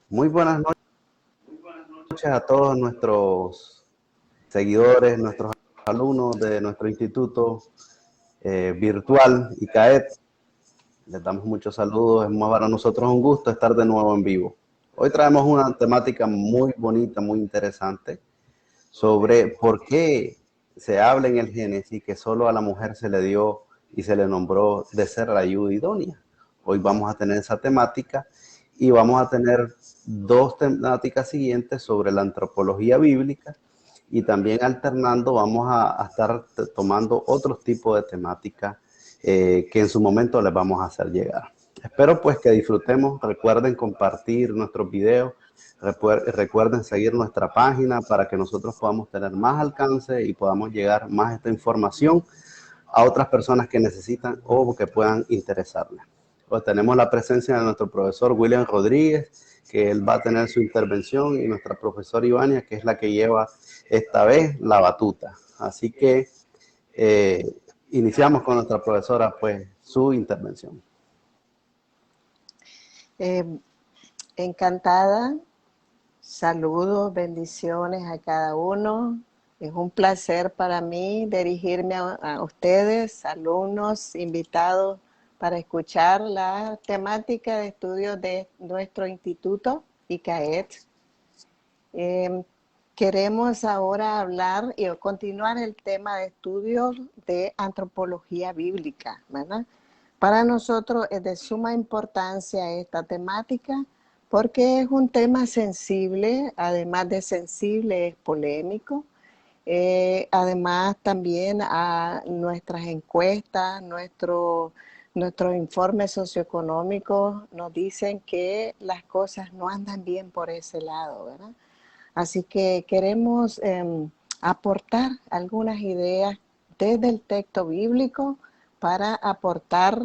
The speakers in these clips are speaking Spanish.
Muy buenas noches a todos nuestros seguidores, nuestros alumnos de nuestro instituto virtual ICAET. Les damos muchos saludos. Es para nosotros un gusto estar de nuevo en vivo. Hoy traemos una temática muy bonita, muy interesante, sobre por qué se habla en el Génesis que solo a la mujer se le dio y se le nombró de ser la ayuda idónea. Hoy vamos a tener esa temática y vamos a tener dos temáticas siguientes sobre la antropología bíblica y también alternando vamos a estar tomando otros tipos de temáticas que en su momento les vamos a hacer llegar. Espero pues que disfrutemos, recuerden compartir nuestros videos, recuerden seguir nuestra página para que nosotros podamos tener más alcance y podamos llegar más esta información a otras personas que necesitan o que puedan interesarles. Pues tenemos la presencia de nuestro profesor William Rodríguez, que él va a tener su intervención, y nuestra profesora Ivania, que es la que lleva esta vez la batuta. Así que iniciamos con nuestra profesora, pues, su intervención. Encantada, saludos, bendiciones a cada uno. Es un placer para mí dirigirme a ustedes, alumnos, invitados, para escuchar la temática de estudios de nuestro instituto, ICAET. Queremos ahora hablar y continuar el tema de estudios de antropología bíblica, ¿verdad? Para nosotros es de suma importancia esta temática porque es un tema sensible, además de sensible es polémico. Además también a nuestras encuestas, nuestros informes socioeconómicos nos dicen que las cosas no andan bien por ese lado, ¿verdad? Así que queremos aportar algunas ideas desde el texto bíblico para aportar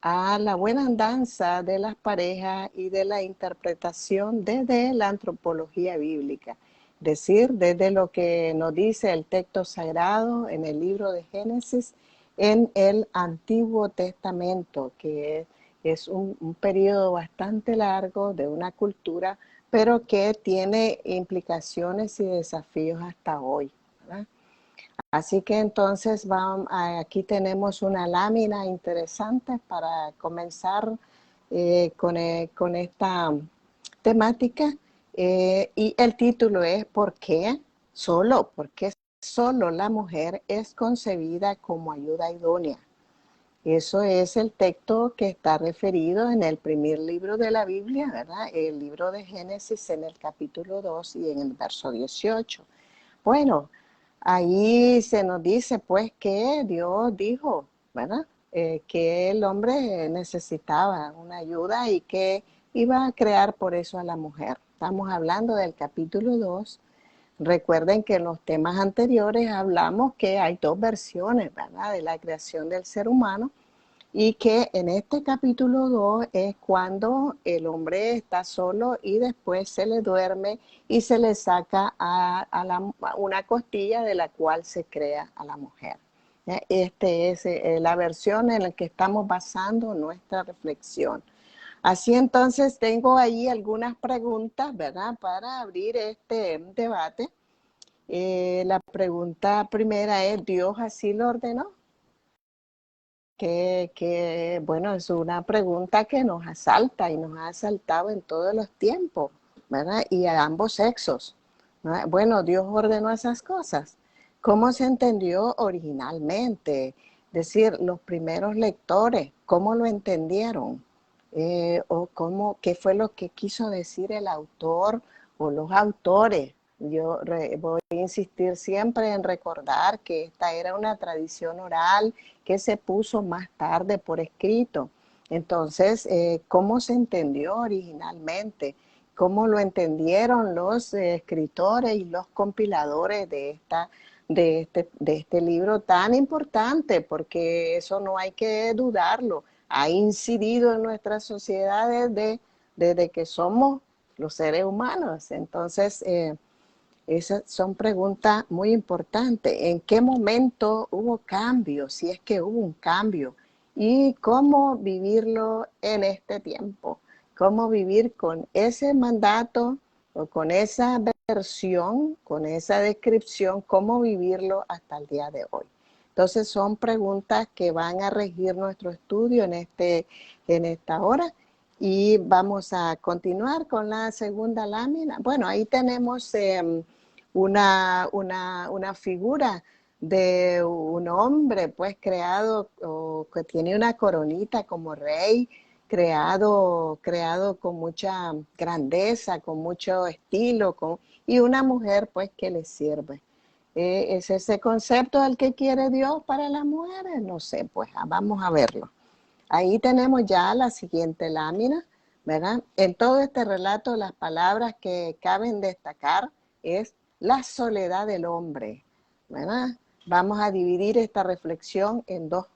a la buena andanza de las parejas y de la interpretación desde la antropología bíblica. Es decir, desde lo que nos dice el texto sagrado en el libro de Génesis en el Antiguo Testamento, que es un periodo bastante largo de una cultura, pero que tiene implicaciones y desafíos hasta hoy, ¿verdad? Así que entonces aquí tenemos una lámina interesante para comenzar con esta temática, y el título es ¿por qué solo la mujer es concebida como ayuda idónea? Eso es el texto que está referido en el primer libro de la Biblia, ¿verdad? El libro de Génesis en el capítulo 2 y en el verso 18. Bueno, ahí se nos dice pues que Dios dijo, ¿verdad? Que el hombre necesitaba una ayuda y que iba a crear por eso a la mujer. Estamos hablando del capítulo 2. Recuerden que en los temas anteriores hablamos que hay dos versiones, ¿verdad?, de la creación del ser humano, y que en este capítulo 2 es cuando el hombre está solo y después se le duerme y se le saca a una costilla de la cual se crea a la mujer. Esta es la versión en la que estamos basando nuestra reflexión. Así entonces tengo ahí algunas preguntas, ¿verdad?, para abrir este debate. La pregunta primera es, ¿Dios así lo ordenó? Bueno, es una pregunta que nos asalta y nos ha asaltado en todos los tiempos, ¿verdad? Y a ambos sexos, ¿verdad? Bueno, Dios ordenó esas cosas. ¿Cómo se entendió originalmente? Es decir, los primeros lectores, ¿cómo lo entendieron? ¿Qué fue lo que quiso decir el autor o los autores? Yo voy a insistir siempre en recordar que esta era una tradición oral que se puso más tarde por escrito. Entonces, ¿cómo se entendió originalmente? ¿Cómo lo entendieron los escritores y los compiladores de este libro tan importante? Porque eso no hay que dudarlo. Ha incidido en nuestras sociedades desde que somos los seres humanos. Entonces, esas son preguntas muy importantes. ¿En qué momento hubo cambio? Si es que hubo un cambio. ¿Y cómo vivirlo en este tiempo? cómo vivir con ese mandato o con esa versión, con esa descripción, cómo vivirlo hasta el día de hoy. Entonces son preguntas que van a regir nuestro estudio en esta hora. Y vamos a continuar con la segunda lámina. Bueno, ahí tenemos una figura de un hombre pues creado, o que tiene una coronita como rey, creado con mucha grandeza, con mucho estilo, y una mujer pues que le sirve. ¿Es ese concepto el que quiere Dios para las mujeres? No sé, pues vamos a verlo. Ahí tenemos ya la siguiente lámina, ¿verdad? En todo este relato, las palabras que caben destacar es la soledad del hombre, ¿verdad? Vamos a dividir esta reflexión en dos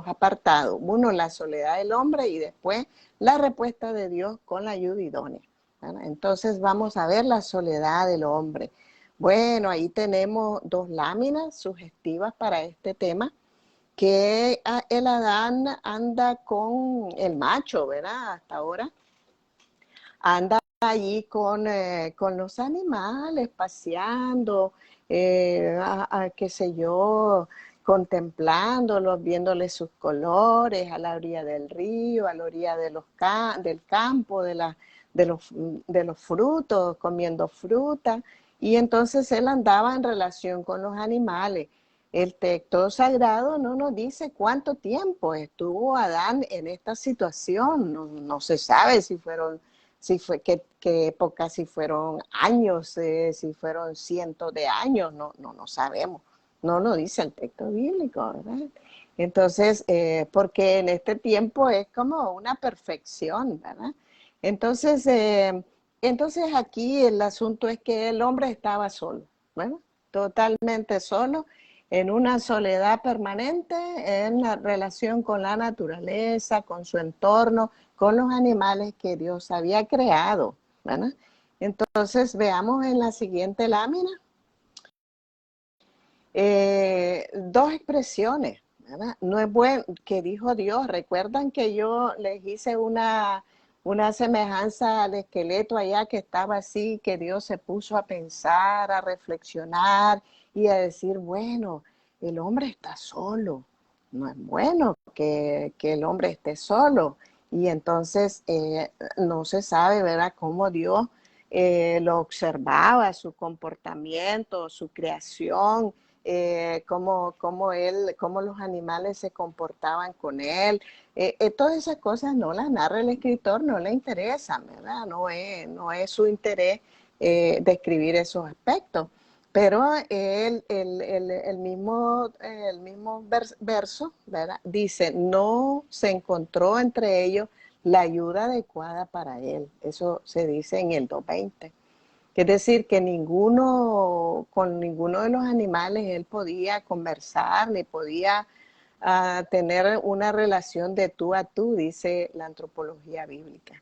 apartados. Uno, la soledad del hombre, y después la respuesta de Dios con la ayuda idónea, ¿verdad? Entonces vamos a ver la soledad del hombre. Bueno, ahí tenemos dos láminas sugestivas para este tema, que el Adán anda con el macho, ¿verdad? Hasta ahora anda allí con los animales, paseando, qué sé yo, contemplándolos, viéndoles sus colores a la orilla del río, a la orilla del campo, de los frutos, comiendo fruta. Y entonces él andaba en relación con los animales. El texto sagrado no nos dice cuánto tiempo estuvo Adán en esta situación. No se sabe si fue qué época, si fueron años, si fueron cientos de años, no sabemos. No lo dice el texto bíblico, ¿verdad? Entonces, porque en este tiempo es como una perfección, ¿verdad? Entonces, aquí el asunto es que el hombre estaba solo, ¿verdad? Totalmente solo, en una soledad permanente, en la relación con la naturaleza, con su entorno, con los animales que Dios había creado, ¿verdad? Entonces, veamos en la siguiente lámina dos expresiones, ¿verdad? No es bueno, que dijo Dios. Recuerdan que yo les hice una semejanza al esqueleto allá que estaba así, que Dios se puso a pensar, a reflexionar y a decir, bueno, el hombre está solo. No es bueno que el hombre esté solo. Y entonces no se sabe, ¿verdad?, cómo Dios lo observaba, su comportamiento, su creación, cómo los animales se comportaban con él. Todas esas cosas no las narra el escritor, no le interesan, ¿verdad? No es su interés describir esos aspectos. Pero el mismo verso, ¿verdad?, dice, no se encontró entre ellos la ayuda adecuada para él. Eso se dice en el 2:20. Es decir, que con ninguno de los animales él podía conversar, ni podía tener una relación de tú a tú, dice la antropología bíblica.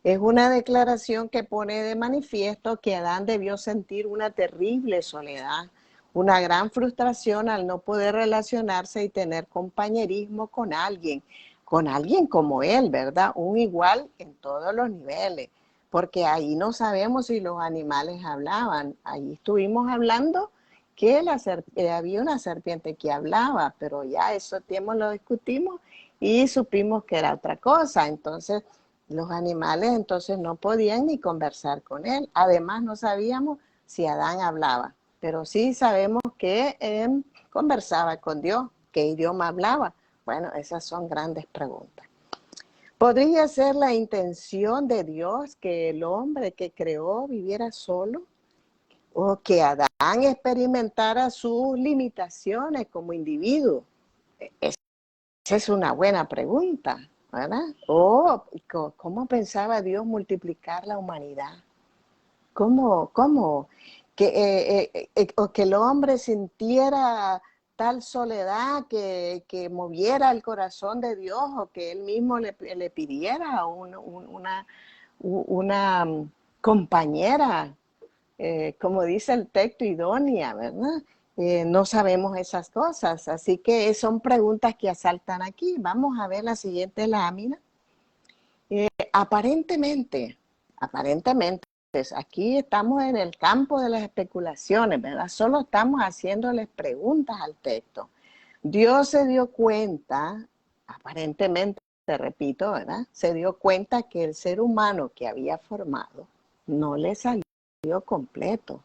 Es una declaración que pone de manifiesto que Adán debió sentir una terrible soledad, una gran frustración al no poder relacionarse y tener compañerismo con alguien como él, ¿verdad? Un igual en todos los niveles, porque ahí no sabemos si los animales hablaban. Ahí estuvimos hablando que había una serpiente que hablaba, pero ya eso tiempo lo discutimos y supimos que era otra cosa. Entonces, los animales entonces no podían ni conversar con él. Además, no sabíamos si Adán hablaba, pero sí sabemos que conversaba con Dios. ¿Qué idioma hablaba? Bueno, esas son grandes preguntas. ¿Podría ser la intención de Dios que el hombre que creó viviera solo? ¿O que Adán experimentara sus limitaciones como individuo? Esa es una buena pregunta, ¿verdad? ¿O cómo pensaba Dios multiplicar la humanidad? ¿Cómo? O que el hombre sintiera tal soledad que moviera el corazón de Dios, o que él mismo le pidiera una compañera, como dice el texto, idónea, ¿verdad? No sabemos esas cosas, así que son preguntas que asaltan aquí. Vamos a ver la siguiente lámina. Aparentemente, pues, aquí estamos en el campo de las especulaciones, ¿verdad? Solo estamos haciéndoles preguntas al texto. Dios se dio cuenta, aparentemente, te repito, ¿verdad? Se dio cuenta que el ser humano que había formado no le salió completo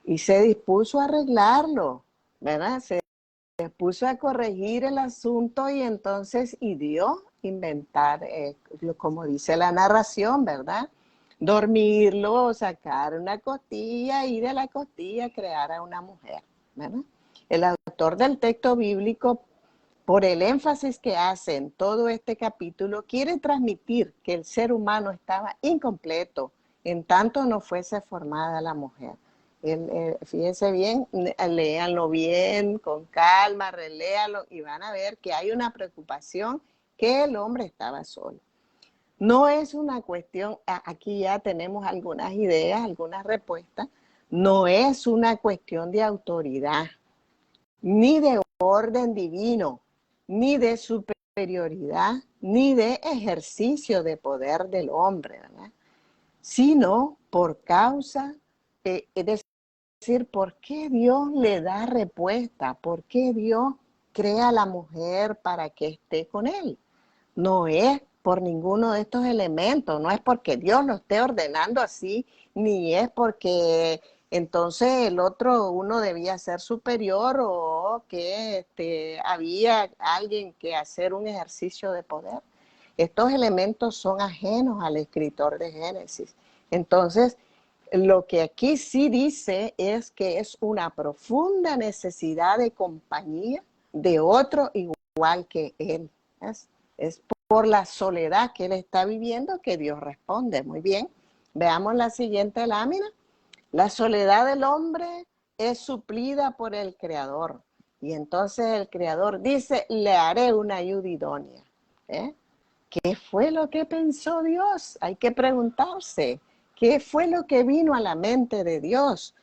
y se dispuso a arreglarlo, ¿verdad? Se puso a corregir el asunto y entonces dio inventar, como dice la narración, ¿verdad? Dormirlo, sacar una costilla y de la costilla crear a una mujer, ¿verdad? El autor del texto bíblico, por el énfasis que hace en todo este capítulo, quiere transmitir que el ser humano estaba incompleto en tanto no fuese formada la mujer. Fíjense bien, léanlo bien, con calma, reléanlo y van a ver que hay una preocupación que el hombre estaba solo. No es una cuestión, aquí ya tenemos algunas ideas, algunas respuestas, no es una cuestión de autoridad, ni de orden divino, ni de superioridad, ni de ejercicio de poder del hombre, ¿verdad? Sino por causa, es decir, ¿por qué Dios le da respuesta? ¿Por qué Dios crea a la mujer para que esté con él? No es por ninguno de estos elementos, no es porque Dios lo esté ordenando así, ni es porque entonces el otro uno debía ser superior o que había alguien que hacer un ejercicio de poder. Estos elementos son ajenos al escritor de Génesis. Entonces, lo que aquí sí dice es que es una profunda necesidad de compañía de otro igual que él. Es por la soledad que él está viviendo que Dios responde. Muy bien, veamos la siguiente lámina. La soledad del hombre es suplida por el Creador. Y entonces el Creador dice, le haré una ayuda idónea. ¿Qué fue lo que pensó Dios? Hay que preguntarse. ¿Qué fue lo que vino a la mente de Dios?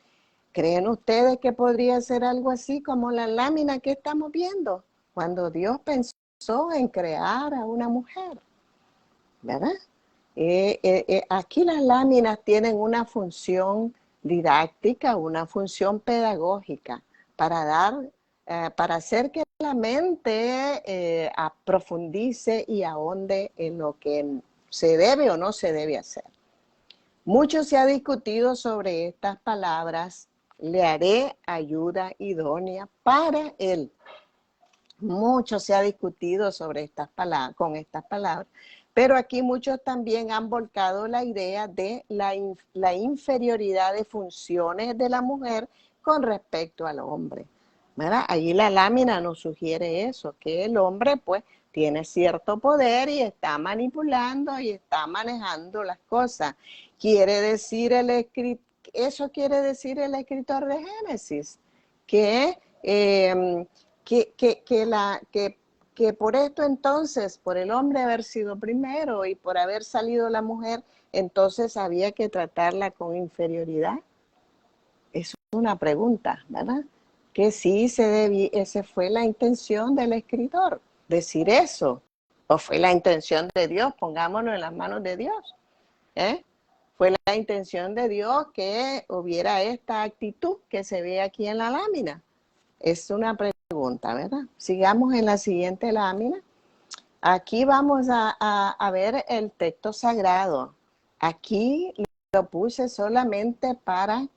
¿Creen ustedes que podría ser algo así como la lámina que estamos viendo? Cuando Dios pensó en crear a una mujer, ¿verdad? Aquí las láminas tienen una función didáctica, una función pedagógica para hacer que la mente profundice y ahonde en lo que se debe o no se debe hacer. Mucho se ha discutido sobre estas palabras, le haré ayuda idónea para él. Mucho se ha discutido sobre con estas palabras, pero aquí muchos también han volcado la idea de la inferioridad de funciones de la mujer con respecto al hombre, ¿verdad? Ahí la lámina nos sugiere eso, que el hombre pues tiene cierto poder y está manipulando y está manejando las cosas. Eso quiere decir el escritor de Génesis, que que por esto entonces, por el hombre haber sido primero y por haber salido la mujer, entonces había que tratarla con inferioridad. Es una pregunta, ¿verdad? Que sí esa fue la intención del escritor, decir eso. O fue la intención de Dios, pongámonos en las manos de Dios. Fue la intención de Dios que hubiera esta actitud que se ve aquí en la lámina. Es una pregunta, ¿verdad? Sigamos en la siguiente lámina. Aquí vamos a ver el texto sagrado. Aquí lo puse solamente para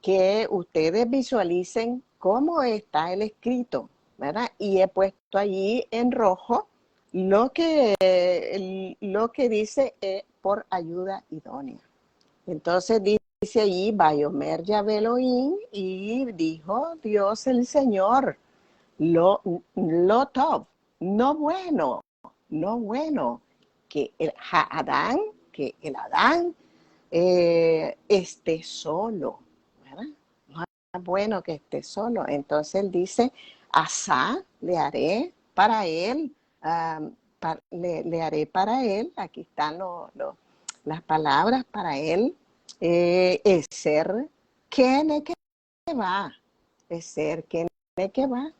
que ustedes visualicen cómo está el escrito, ¿verdad? Y he puesto allí en rojo lo que dice por ayuda idónea. Entonces dice allí, Bayomer Yabeloín, y dijo Dios el Señor, lo top, no bueno, que el Adán esté solo, ¿verdad? No es bueno que esté solo. Entonces él dice, asá le haré para él, le haré para él, aquí están las palabras para él, es ser que va, es ser que va,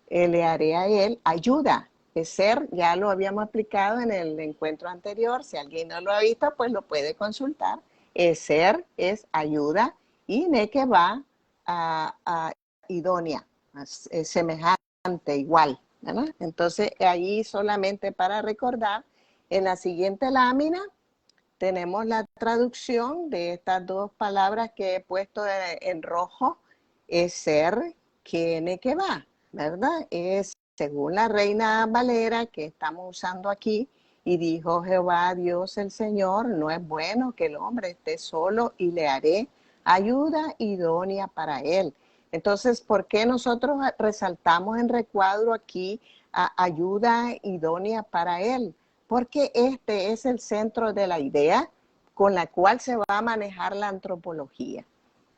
le haré a él ayuda Es ser, ya lo habíamos explicado en el encuentro anterior. Si alguien no lo ha visto, pues lo puede consultar. Es ser, es ayuda, y nekeva, a idónea, es semejante, igual, ¿verdad? Entonces, ahí solamente para recordar, en la siguiente lámina tenemos la traducción de estas dos palabras que he puesto en rojo. Es ser, que nekeva, ¿verdad? Es según la Reina Valera que estamos usando aquí, y dijo Jehová Dios el Señor, no es bueno que el hombre esté solo, y le haré ayuda idónea para él. Entonces, ¿por qué nosotros resaltamos en recuadro aquí ayuda idónea para él? Porque este es el centro de la idea con la cual se va a manejar la antropología.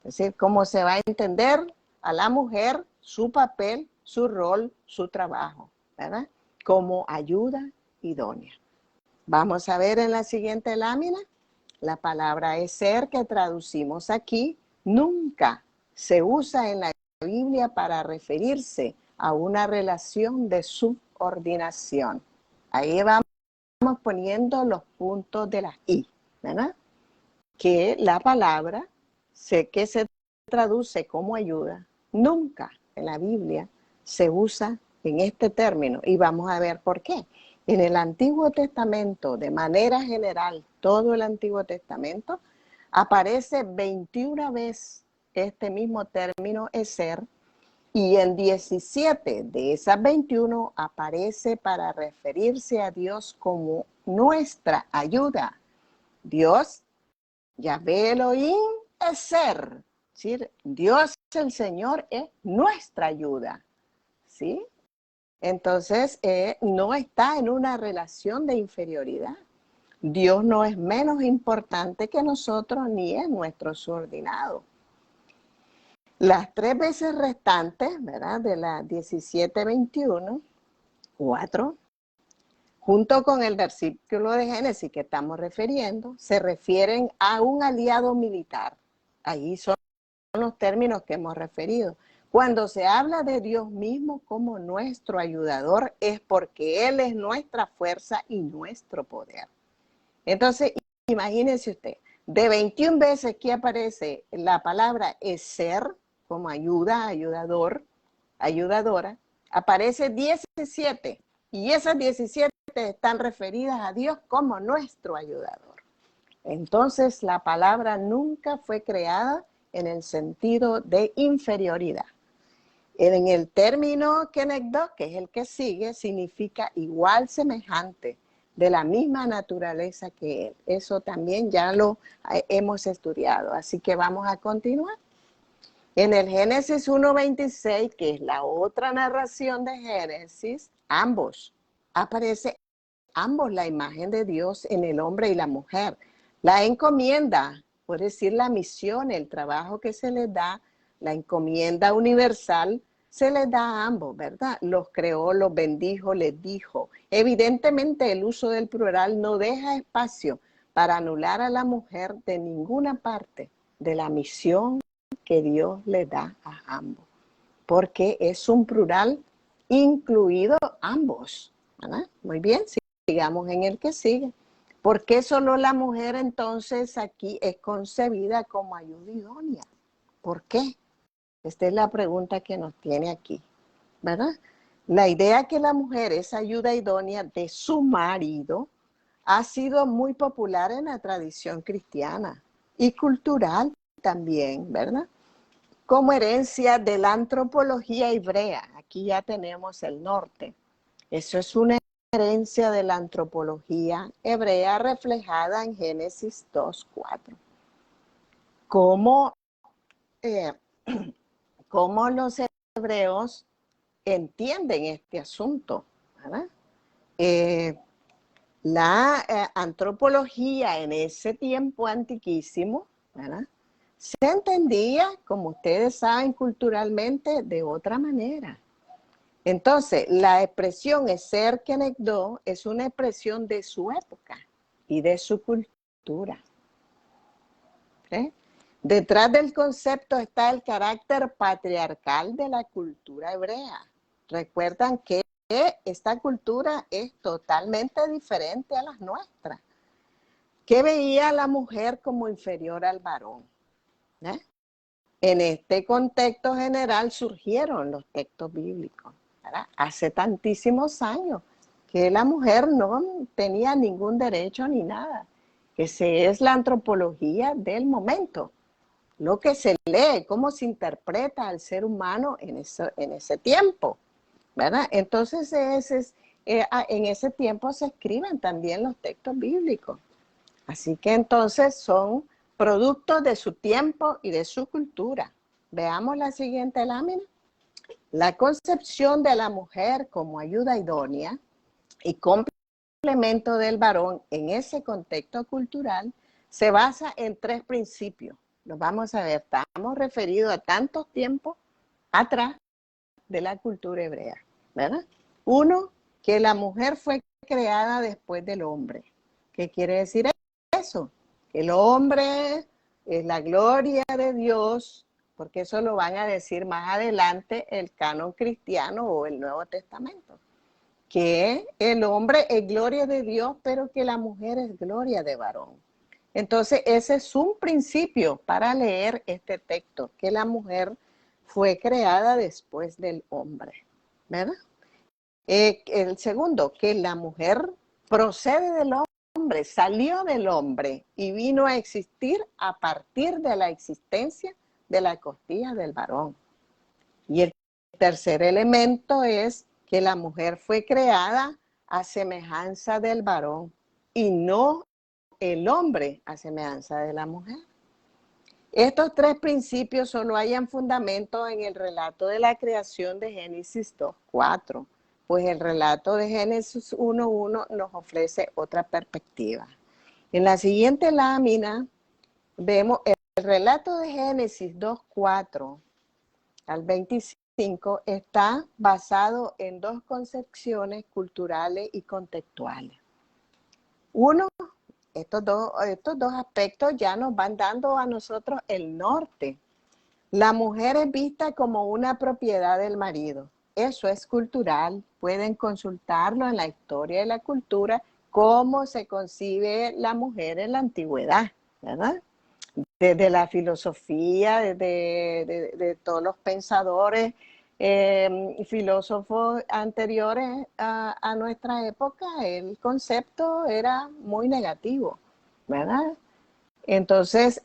Es decir, cómo se va a entender a la mujer, su papel, su rol, su trabajo, ¿verdad? Como ayuda idónea. Vamos a ver en la siguiente lámina. La palabra es ser, que traducimos aquí, nunca se usa en la Biblia para referirse a una relación de subordinación. Ahí vamos poniendo los puntos de las I, ¿verdad? Que la palabra sé que se traduce como ayuda, nunca en la Biblia se usa en este término, y vamos a ver por qué. En el Antiguo Testamento, de manera general, todo el Antiguo Testamento, aparece 21 veces este mismo término, es ser, y en 17 de esas 21 aparece para referirse a Dios como nuestra ayuda. Dios, Yahvé Elohim, es ser. ¿Sí? Dios el Señor es nuestra ayuda. ¿Sí? Entonces, no está en una relación de inferioridad. Dios no es menos importante que nosotros, ni es nuestro subordinado. Las 3 veces restantes, ¿verdad? De las 17, 21, 4, junto con el versículo de Génesis que estamos refiriendo, se refieren a un aliado militar. Ahí son los términos que hemos referido. Cuando se habla de Dios mismo como nuestro ayudador, es porque Él es nuestra fuerza y nuestro poder. Entonces, imagínense usted, de 21 veces que aparece la palabra es ser, como ayuda, ayudador, ayudadora, aparece 17, y esas 17 están referidas a Dios como nuestro ayudador. Entonces, la palabra nunca fue creada en el sentido de inferioridad. En el término kenegdo, que es el que sigue, significa igual, semejante, de la misma naturaleza que él. Eso también ya lo hemos estudiado, así que vamos a continuar. En el Génesis 1:26, que es la otra narración de Génesis, aparece ambos la imagen de Dios en el hombre y la mujer. La encomienda, por decir la misión, el trabajo que se les da, la encomienda universal, se les da a ambos, ¿verdad? Los creó, los bendijo, les dijo. Evidentemente el uso del plural no deja espacio para anular a la mujer de ninguna parte de la misión que Dios le da a ambos, porque es un plural incluido ambos, ¿verdad? Muy bien, sigamos en el que sigue. ¿Por qué solo la mujer entonces aquí es concebida como ayuda idónea? ¿Por qué? Esta es la pregunta que nos tiene aquí, ¿verdad? La idea que la mujer es ayuda idónea de su marido ha sido muy popular en la tradición cristiana y cultural también, ¿verdad? Como herencia de la antropología hebrea. Aquí ya tenemos el norte. Eso es una herencia de la antropología hebrea reflejada en Génesis 2:4. ¿Cómo los hebreos entienden este asunto? ¿Verdad? La antropología en ese tiempo antiquísimo, ¿verdad?, se entendía, como ustedes saben, culturalmente de otra manera. Entonces, la expresión eser kenegdo es una expresión de su época y de su cultura. ¿Sí? Detrás del concepto está el carácter patriarcal de la cultura hebrea. Recuerdan que esta cultura es totalmente diferente a las nuestras, que veía a la mujer como inferior al varón. En este contexto general surgieron los textos bíblicos, ¿verdad? Hace tantísimos años que la mujer no tenía ningún derecho ni nada. Esa es la antropología del momento, lo que se lee, cómo se interpreta al ser humano en ese tiempo, ¿verdad? Entonces en ese tiempo se escriben también los textos bíblicos. Así que entonces son productos de su tiempo y de su cultura. Veamos la siguiente lámina. La concepción de la mujer como ayuda idónea y complemento del varón en ese contexto cultural se basa en tres principios. Los vamos a ver, estamos referidos a tantos tiempos atrás de la cultura hebrea, ¿verdad? Uno, que la mujer fue creada después del hombre. ¿Qué quiere decir eso? Que el hombre es la gloria de Dios, porque eso lo van a decir más adelante el canon cristiano o el Nuevo Testamento, que el hombre es gloria de Dios, pero que la mujer es gloria de varón. Entonces ese es un principio para leer este texto, que la mujer fue creada después del hombre, ¿verdad? El segundo, que la mujer procede del hombre, salió del hombre y vino a existir a partir de la existencia de la costilla del varón. Y el tercer elemento es que la mujer fue creada a semejanza del varón y no el hombre a semejanza de la mujer. Estos tres principios solo hayan fundamento en el relato de la creación de Génesis 2:4, pues el relato de Génesis 1:1 nos ofrece otra perspectiva. En la siguiente lámina vemos el relato de Génesis 2:4 al 25 está basado en dos concepciones culturales y contextuales. Uno, estos dos aspectos ya nos van dando a nosotros el norte. La mujer es vista como una propiedad del marido. Eso es cultural. Pueden consultarlo en la historia de la cultura, cómo se concibe la mujer en la antigüedad, ¿verdad? Desde la filosofía, de todos los pensadores, filósofos anteriores a nuestra época, el concepto era muy negativo, ¿verdad? Entonces,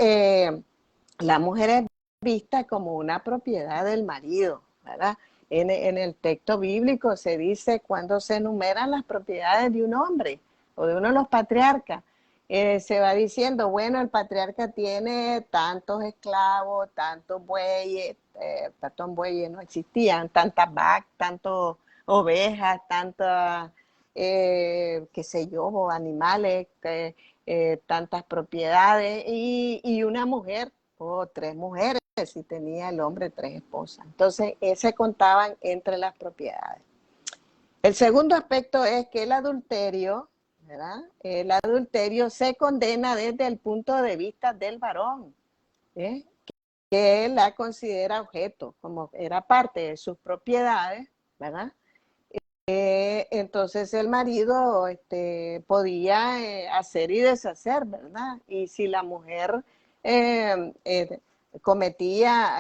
la mujer es vista como una propiedad del marido, ¿verdad? En el texto bíblico se dice cuando se enumeran las propiedades de un hombre o de uno de los patriarcas, se va diciendo, bueno, el patriarca tiene tantos esclavos, tantos bueyes no existían, tantas vacas, tantas ovejas, tantas, qué sé yo, animales, tantas propiedades, y una mujer, o tres mujeres, si tenía el hombre tres esposas. Entonces, se contaban entre las propiedades. El segundo aspecto es que el adulterio, ¿verdad? El adulterio se condena desde el punto de vista del varón, que él la considera objeto, como era parte de sus propiedades, ¿verdad? Entonces el marido podía hacer y deshacer, ¿verdad? Y si la mujer cometía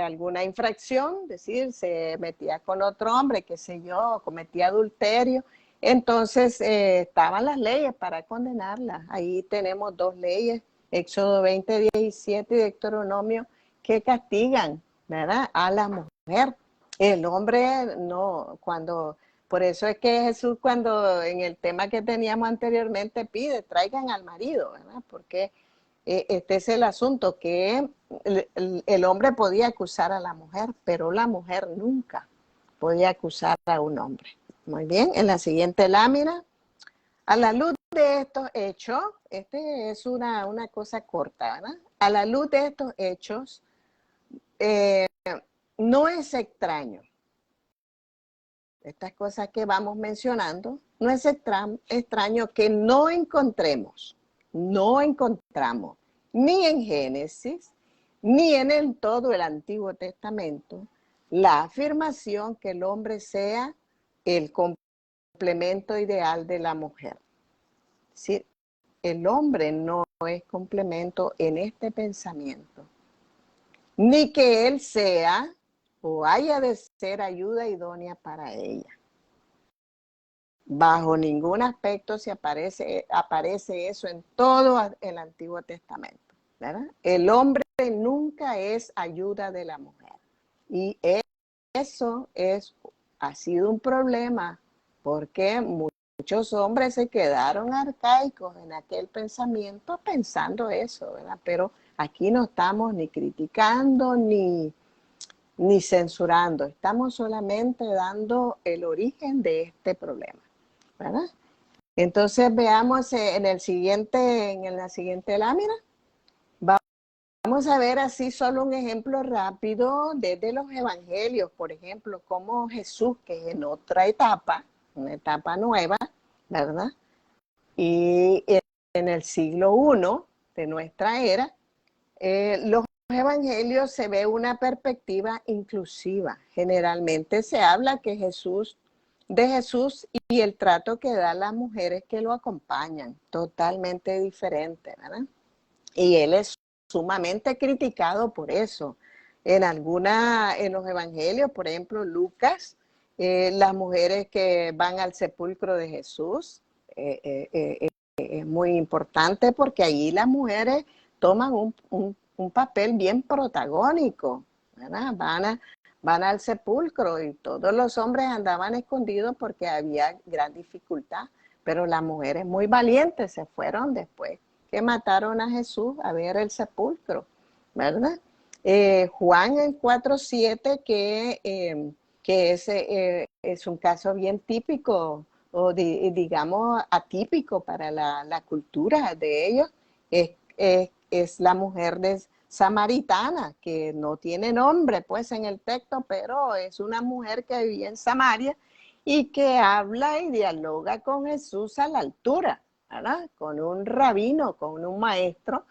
alguna infracción, es decir, se metía con otro hombre, qué sé yo, cometía adulterio, entonces estaban las leyes para condenarla. Ahí tenemos dos leyes, Éxodo 20:17 y Deuteronomio, que castigan, ¿verdad?, a la mujer. El hombre no, por eso es que Jesús, cuando en el tema que teníamos anteriormente, pide, traigan al marido, ¿verdad? Porque este es el asunto, que el hombre podía acusar a la mujer, pero la mujer nunca podía acusar a un hombre. Muy bien, en la siguiente lámina, a la luz de estos hechos, es una cosa corta, ¿verdad? A la luz de estos hechos, no es extraño, estas cosas que vamos mencionando, no es extraño que no encontramos ni en Génesis, ni en todo el Antiguo Testamento, la afirmación que el hombre sea el complemento ideal de la mujer. ¿Sí? El hombre no es complemento en este pensamiento, ni que él sea o haya de ser ayuda idónea para ella. Bajo ningún aspecto se aparece eso en todo el Antiguo Testamento, ¿verdad? El hombre nunca es ayuda de la mujer. Y eso ha sido un problema porque muchos hombres se quedaron arcaicos en aquel pensamiento pensando eso, ¿verdad? Pero aquí no estamos ni criticando ni censurando, estamos solamente dando el origen de este problema, ¿verdad? Entonces veamos en la siguiente lámina. Vamos a ver así solo un ejemplo rápido desde los evangelios, por ejemplo, como Jesús, que es en otra etapa, una etapa nueva, ¿verdad? Y en el siglo I de nuestra era, los evangelios se ve una perspectiva inclusiva. Generalmente se habla de Jesús y el trato que da a las mujeres que lo acompañan, totalmente diferente, ¿verdad? Y él es sumamente criticado por eso. En los evangelios, por ejemplo, Lucas, las mujeres que van al sepulcro de Jesús, es muy importante porque allí las mujeres toman un papel bien protagónico, ¿verdad? Van al sepulcro y todos los hombres andaban escondidos porque había gran dificultad, pero las mujeres muy valientes se fueron después que mataron a Jesús a ver el sepulcro, ¿verdad? Juan en 4:7, que es un caso bien típico o digamos atípico para la cultura de ellos, es la mujer samaritana, que no tiene nombre pues en el texto, pero es una mujer que vivía en Samaria y que habla y dialoga con Jesús a la altura, ¿verdad? Con un rabino, con un maestro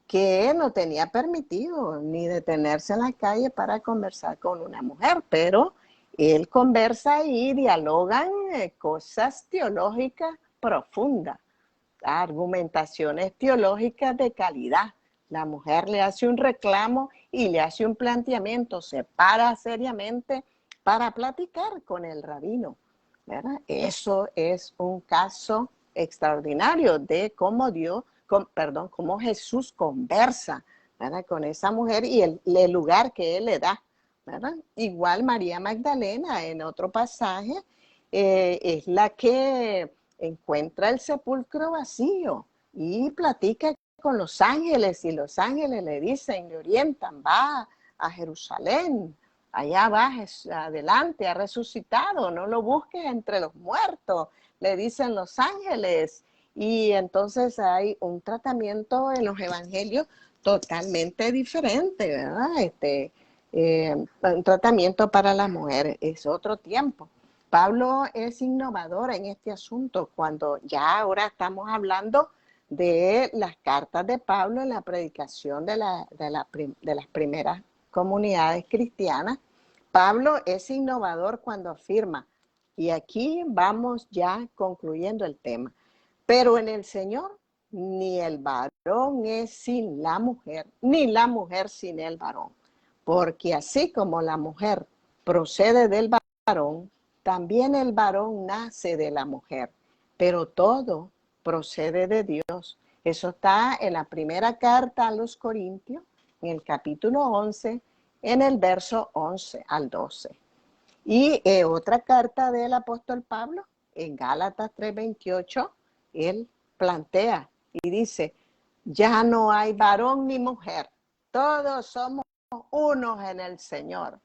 que no tenía permitido ni detenerse en la calle para conversar con una mujer, pero él conversa y dialogan cosas teológicas profundas, argumentaciones teológicas de calidad. La mujer le hace un reclamo y le hace un planteamiento, se para seriamente para platicar con el rabino, ¿verdad? Eso es un caso extraordinario de cómo cómo Jesús conversa, ¿verdad? Con esa mujer y el lugar que él le da, ¿verdad? Igual María Magdalena en otro pasaje es la que encuentra el sepulcro vacío y platica con los ángeles y los ángeles le dicen, le orientan, va a Jerusalén, allá va adelante, ha resucitado, no lo busques entre los muertos, le dicen los ángeles. Y entonces hay un tratamiento en los evangelios totalmente diferente, ¿verdad? Un tratamiento para las mujeres, es otro tiempo. Pablo es innovador en este asunto cuando ya ahora estamos hablando de las cartas de Pablo en la predicación de las primeras comunidades cristianas. Pablo es innovador cuando afirma, y aquí vamos ya concluyendo el tema, pero en el Señor ni el varón es sin la mujer, ni la mujer sin el varón, porque así como la mujer procede del varón, también el varón nace de la mujer, pero todo procede de Dios. Eso está en la primera carta a los Corintios, en el capítulo 11, en el verso 11 al 12. Y otra carta del apóstol Pablo, en Gálatas 3:28, él plantea y dice, ya no hay varón ni mujer, todos somos unos en el Señor.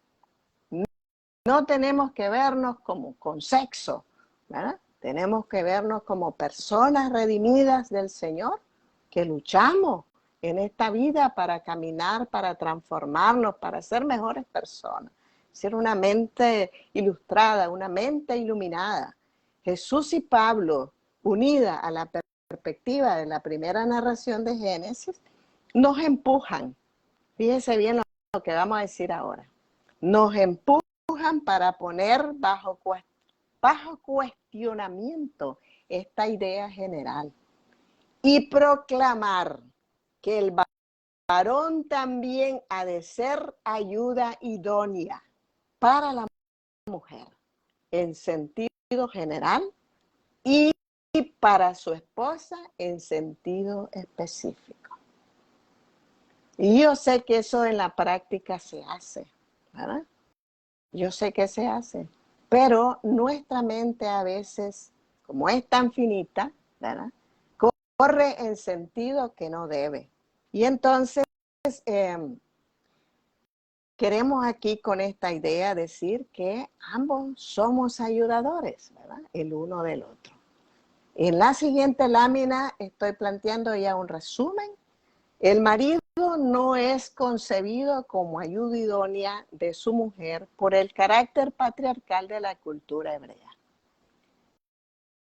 No tenemos que vernos como con sexo, ¿verdad? Tenemos que vernos como personas redimidas del Señor, que luchamos en esta vida para caminar, para transformarnos, para ser mejores personas. Ser una mente ilustrada, una mente iluminada. Jesús y Pablo, unida a la perspectiva de la primera narración de Génesis, nos empujan. Fíjense bien lo que vamos a decir ahora. Nos empujan para poner bajo bajo cuestionamiento esta idea general y proclamar que el varón también ha de ser ayuda idónea para la mujer en sentido general y para su esposa en sentido específico. Y yo sé que eso en la práctica se hace, ¿verdad? Yo sé que se hace, pero nuestra mente a veces, como es tan finita, ¿verdad?, corre en sentido que no debe. Y entonces queremos aquí con esta idea decir que ambos somos ayudadores, ¿verdad?, el uno del otro. En la siguiente lámina estoy planteando ya un resumen. El marido no es concebido como ayuda idónea de su mujer por el carácter patriarcal de la cultura hebrea.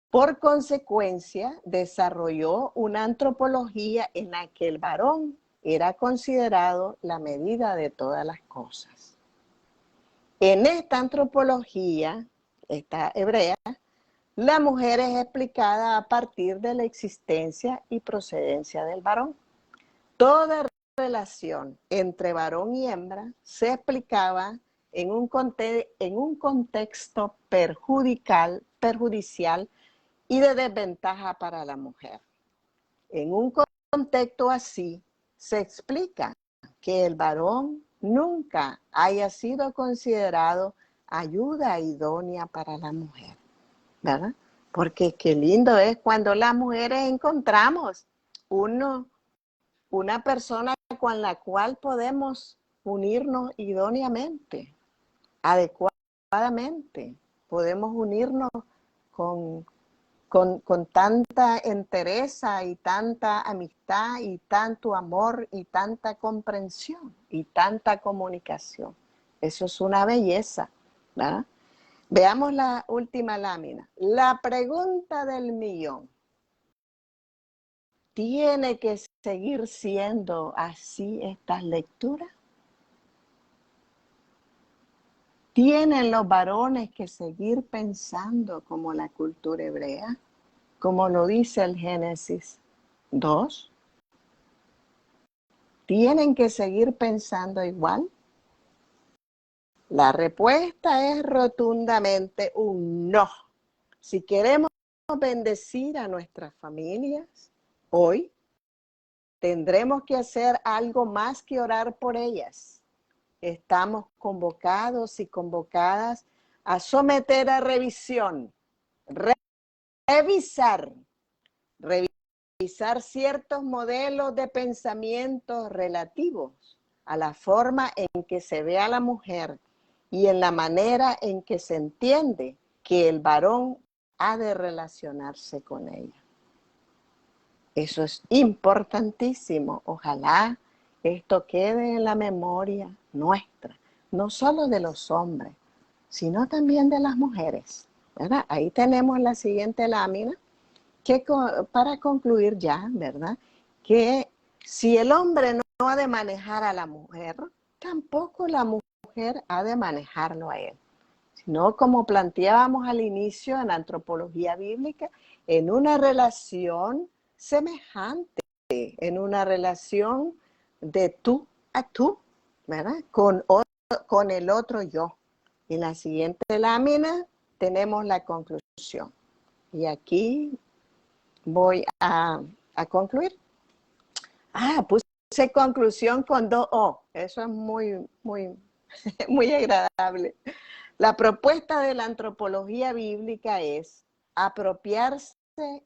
Por consecuencia, desarrolló una antropología en la que el varón era considerado la medida de todas las cosas. En esta antropología, esta hebrea, la mujer es explicada a partir de la existencia y procedencia del varón. Toda relación entre varón y hembra se explicaba en un contexto perjudicial y de desventaja para la mujer. En un contexto así, se explica que el varón nunca haya sido considerado ayuda idónea para la mujer, ¿verdad? Porque qué lindo es cuando las mujeres encontramos una persona con la cual podemos unirnos idóneamente, adecuadamente. Podemos unirnos con tanta entereza y tanta amistad y tanto amor y tanta comprensión y tanta comunicación. Eso es una belleza, ¿verdad? Veamos la última lámina. La pregunta del millón. ¿Tiene que seguir siendo así estas lecturas? ¿Tienen los varones que seguir pensando como la cultura hebrea? Como lo dice el Génesis 2. ¿Tienen que seguir pensando igual? La respuesta es rotundamente un no. Si queremos bendecir a nuestras familias, hoy tendremos que hacer algo más que orar por ellas. Estamos convocados y convocadas a someter a revisión, revisar ciertos modelos de pensamiento relativos a la forma en que se ve a la mujer y en la manera en que se entiende que el varón ha de relacionarse con ella. Eso es importantísimo. Ojalá esto quede en la memoria nuestra, no solo de los hombres, sino también de las mujeres, ¿verdad? Ahí tenemos la siguiente lámina, que para concluir ya, ¿verdad?, que si el hombre no ha de manejar a la mujer, tampoco la mujer ha de manejarlo a él, sino como planteábamos al inicio en antropología bíblica, en una relación semejante, en una relación de tú a tú, ¿verdad?, con el otro yo. En la siguiente lámina tenemos la conclusión. Y aquí voy a concluir. Puse conclusión con 2 O. Eso es muy, muy, muy agradable. La propuesta de la antropología bíblica es apropiarse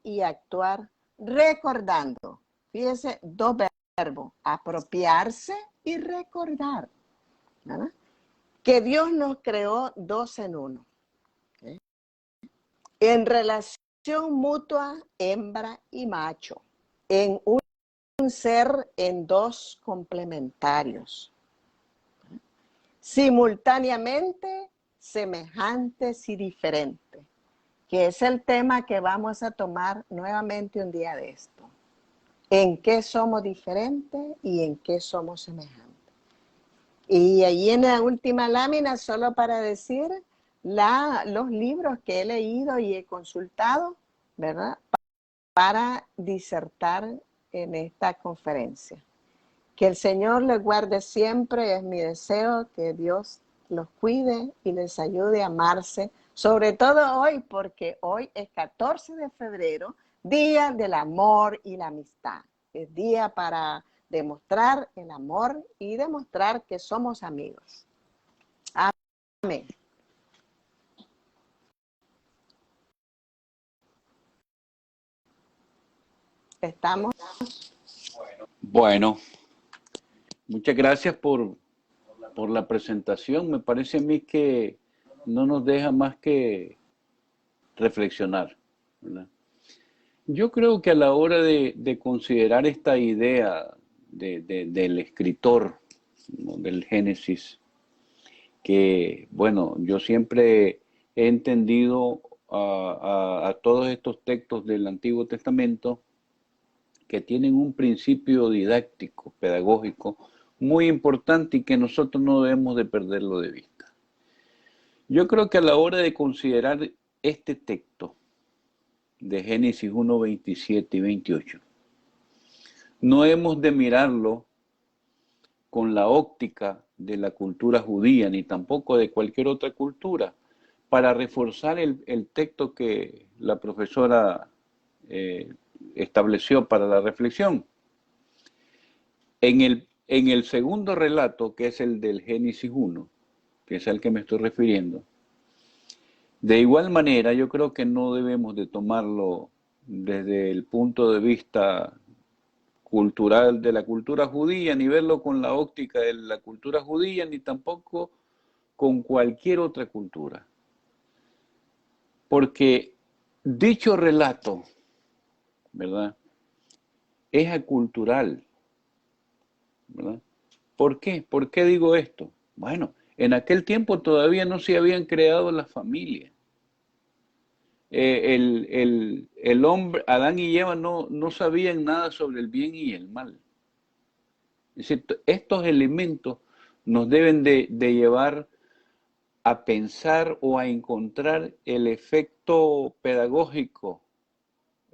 y actuar recordando. Fíjense, 2 verbos, apropiarse y recordar, ¿verdad?, que Dios nos creó 2 en 1. ¿Okay? En relación mutua, hembra y macho, en un ser en 2 complementarios, simultáneamente semejantes y diferentes, que es el tema que vamos a tomar nuevamente un día de esto. ¿En qué somos diferentes y en qué somos semejantes? Y ahí en la última lámina, solo para decir, los libros que he leído y he consultado, ¿verdad? Para disertar en esta conferencia. Que el Señor les guarde siempre, es mi deseo, que Dios los cuide y les ayude a amarse, sobre todo hoy, porque hoy es 14 de febrero, Día del Amor y la Amistad. Es día para demostrar el amor y demostrar que somos amigos. Amén. ¿Estamos? Bueno, muchas gracias por la presentación. Me parece a mí que no nos deja más que reflexionar, ¿verdad? Yo creo que a la hora de considerar esta idea del escritor, ¿no?, del Génesis, que, bueno, yo siempre he entendido a todos estos textos del Antiguo Testamento que tienen un principio didáctico, pedagógico, muy importante y que nosotros no debemos de perderlo de vista. Yo creo que a la hora de considerar este texto de Génesis 1, 27 y 28, no hemos de mirarlo con la óptica de la cultura judía, ni tampoco de cualquier otra cultura, para reforzar el texto que la profesora estableció para la reflexión. En el segundo relato, que es el del Génesis 1, que es al que me estoy refiriendo, de igual manera yo creo que no debemos de tomarlo desde el punto de vista cultural de la cultura judía, ni verlo con la óptica de la cultura judía, ni tampoco con cualquier otra cultura. Porque dicho relato, ¿verdad?, es acultural, ¿verdad? ¿Por qué? ¿Por qué digo esto? Bueno, en aquel tiempo todavía no se habían creado las familias. El hombre, Adán y Eva, no sabían nada sobre el bien y el mal. Es decir, estos elementos nos deben de llevar a pensar o a encontrar el efecto pedagógico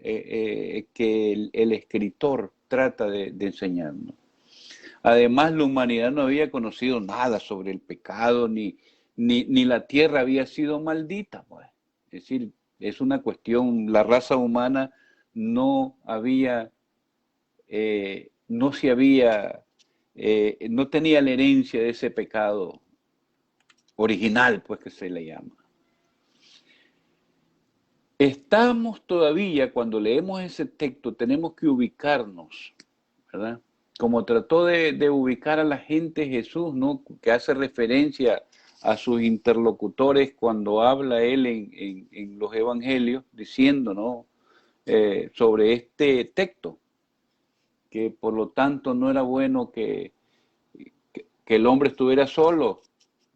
que el escritor trata de enseñarnos. Además, la humanidad no había conocido nada sobre el pecado, ni la tierra había sido maldita, pues. Es decir, es una cuestión, la raza humana no había, no se había, no tenía la herencia de ese pecado original, pues, que se le llama. Estamos todavía, cuando leemos ese texto, tenemos que ubicarnos, ¿verdad? Como trató de ubicar a la gente Jesús, ¿no?, que hace referencia a sus interlocutores cuando habla él en los evangelios, diciendo, ¿no?, sobre este texto, que por lo tanto no era bueno que el hombre estuviera solo,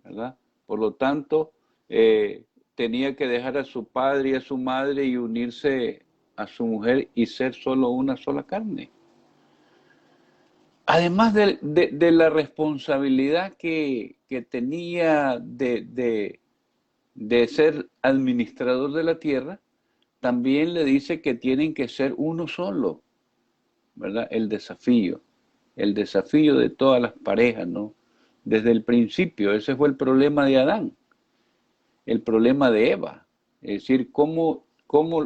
¿verdad? Por lo tanto, tenía que dejar a su padre y a su madre y unirse a su mujer y ser solo una sola carne. Además de la responsabilidad que tenía de ser administrador de la tierra, también le dice que tienen que ser uno solo, ¿verdad? El desafío de todas las parejas, ¿no? Desde el principio, ese fue el problema de Adán, el problema de Eva, es decir, cómo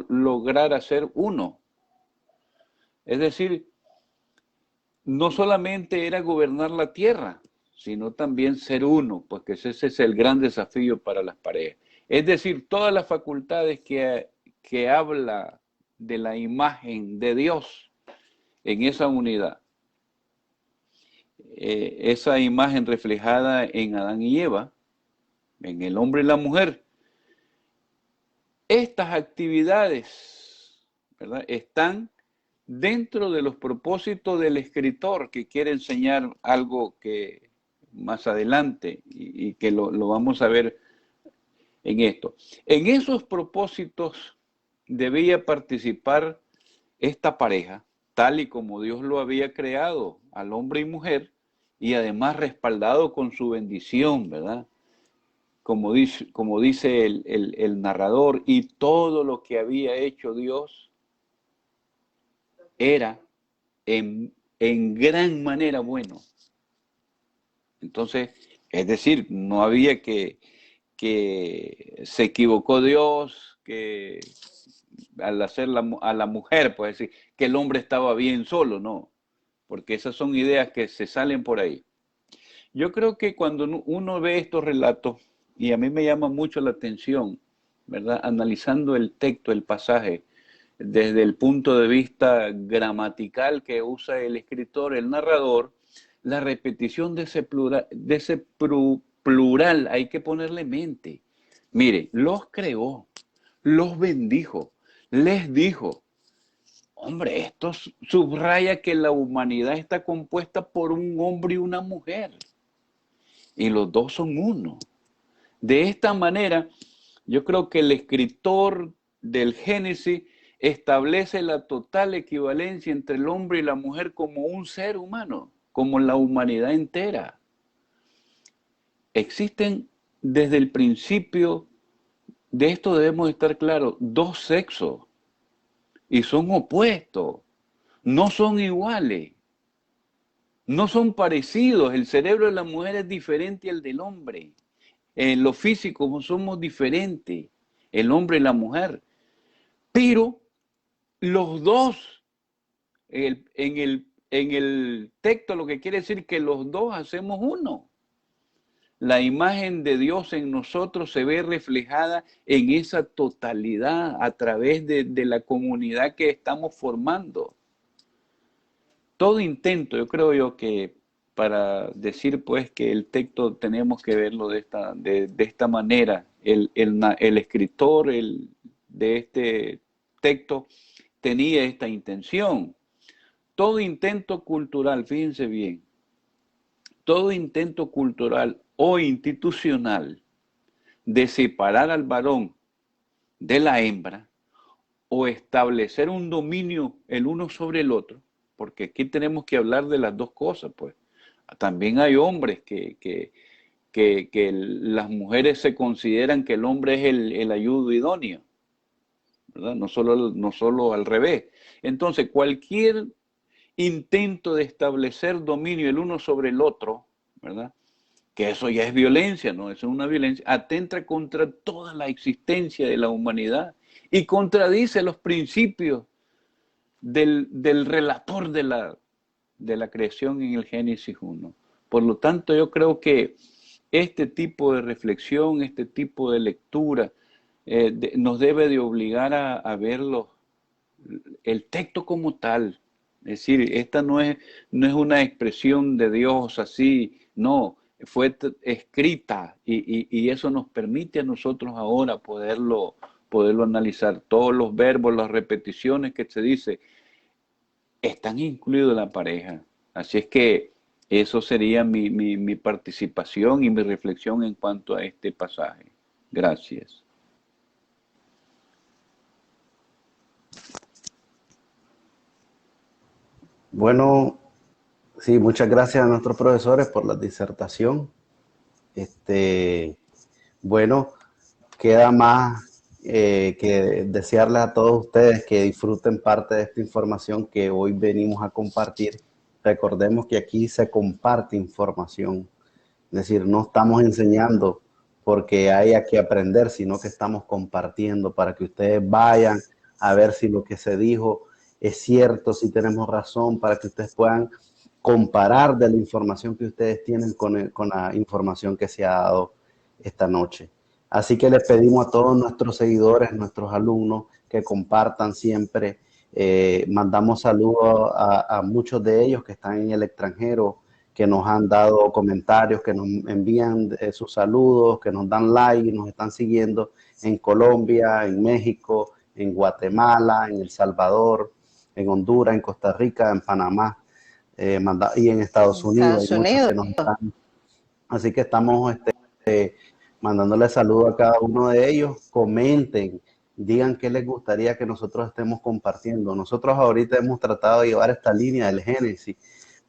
lograr hacer uno. Es decir, no solamente era gobernar la tierra, sino también ser uno, pues que ese es el gran desafío para las parejas. Es decir, todas las facultades que habla de la imagen de Dios en esa unidad, esa imagen reflejada en Adán y Eva, en el hombre y la mujer, estas actividades, ¿verdad?, están dentro de los propósitos del escritor que quiere enseñar algo que más adelante y que lo vamos a ver en esto. En esos propósitos debía participar esta pareja, tal y como Dios lo había creado al hombre y mujer, y además respaldado con su bendición, ¿verdad? como dice el narrador, y todo lo que había hecho Dios era en gran manera bueno. Entonces, es decir, no había que se equivocó Dios, que al hacer a la mujer, pues decir, que el hombre estaba bien solo, no, porque esas son ideas que se salen por ahí. Yo creo que cuando uno ve estos relatos, y a mí me llama mucho la atención, ¿verdad? Analizando el texto, el pasaje, desde el punto de vista gramatical que usa el escritor, el narrador, la repetición de ese plural hay que ponerle mente. Mire, los creó, los bendijo, les dijo. Hombre, esto subraya que la humanidad está compuesta por un hombre y una mujer. Y los dos son uno. De esta manera, yo creo que el escritor del Génesis establece la total equivalencia entre el hombre y la mujer como un ser humano, como la humanidad entera. Existen desde el principio, de esto debemos estar claros, dos sexos y son opuestos, no son iguales, no son parecidos. El cerebro de la mujer es diferente al del hombre. En lo físico somos diferentes, el hombre y la mujer. Pero los dos, en el texto lo que quiere decir que los dos hacemos uno. La imagen de Dios en nosotros se ve reflejada en esa totalidad a través de la comunidad que estamos formando. Todo intento, yo creo que para decir pues que el texto tenemos que verlo de esta manera, el escritor de este texto tenía esta intención. Todo intento cultural, fíjense bien, todo intento cultural o institucional de separar al varón de la hembra o establecer un dominio el uno sobre el otro, porque aquí tenemos que hablar de las dos cosas, pues. También hay hombres que las mujeres se consideran que el hombre es el ayudo idóneo, ¿verdad? No solo al revés. Entonces, cualquier intento de establecer dominio el uno sobre el otro, ¿verdad? Que eso ya es violencia, ¿no? Eso es una violencia, atenta contra toda la existencia de la humanidad y contradice los principios del relator de la creación en el Génesis 1. Por lo tanto, yo creo que este tipo de reflexión, este tipo de lectura, nos debe de obligar a verlo, el texto como tal. Es decir, esta no es una expresión de Dios así, no, fue escrita y eso nos permite a nosotros ahora poderlo analizar. Todos los verbos, las repeticiones que se dice, están incluidos en la pareja. Así es que eso sería mi participación y mi reflexión en cuanto a este pasaje. Gracias. Bueno, sí, muchas gracias a nuestros profesores por la disertación. Bueno, queda más que desearles a todos ustedes que disfruten parte de esta información que hoy venimos a compartir. Recordemos que aquí se comparte información, es decir, no estamos enseñando porque haya que aprender, sino que estamos compartiendo para que ustedes vayan a ver si lo que se dijo es cierto, si tenemos razón, para que ustedes puedan comparar de la información que ustedes tienen con la información que se ha dado esta noche. Así que les pedimos a todos nuestros seguidores, nuestros alumnos, que compartan siempre. Mandamos saludos a muchos de ellos que están en el extranjero, que nos han dado comentarios, que nos envían sus saludos, que nos dan like y nos están siguiendo en Colombia, en México, en Guatemala, en El Salvador, en Honduras, en Costa Rica, en Panamá y en Estados Unidos. Estados Unidos. Que nos están, así que estamos mandándole saludos a cada uno de ellos. Comenten, digan qué les gustaría que nosotros estemos compartiendo. Nosotros ahorita hemos tratado de llevar esta línea del Génesis,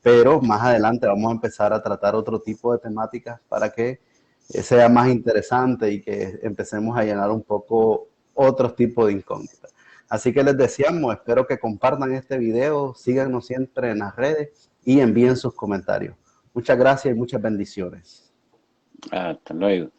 pero más adelante vamos a empezar a tratar otro tipo de temáticas para que sea más interesante y que empecemos a llenar un poco otros tipos de incógnitas. Así que les deseamos, espero que compartan este video, síganos siempre en las redes y envíen sus comentarios. Muchas gracias y muchas bendiciones. Hasta luego.